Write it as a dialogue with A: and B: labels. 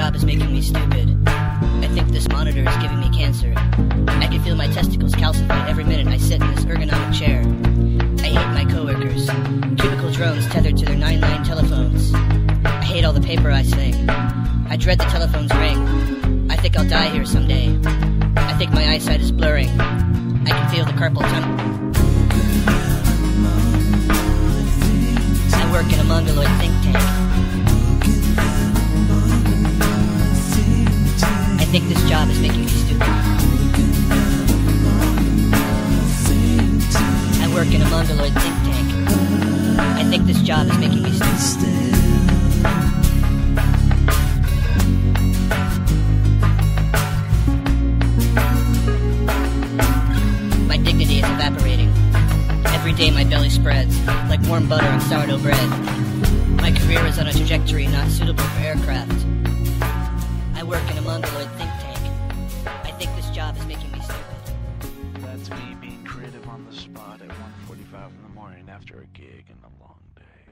A: job is making me stupid. I think this monitor is giving me cancer. I can feel my testicles calcify every minute I sit in this ergonomic chair. I hate my coworkers. Cubicle drones tethered to their 9-line telephones. I hate all the paper I sing. I dread the telephone's ring. I think I'll die here someday. I think my eyesight is blurring. I can feel the carpal tunnel. I work in a mongoloid think tank. I think this job is making me stupid. I work in a mongoloid think tank. I think this job is making me stupid. My dignity is evaporating. Every day my belly spreads, like warm butter on sourdough bread. My career is on a trajectory not suitable for aircraft. I work in a mongoloid think tank. I think this job is making me stupid.
B: That's me being creative on the spot at 1:45 in the morning after a gig and a long day.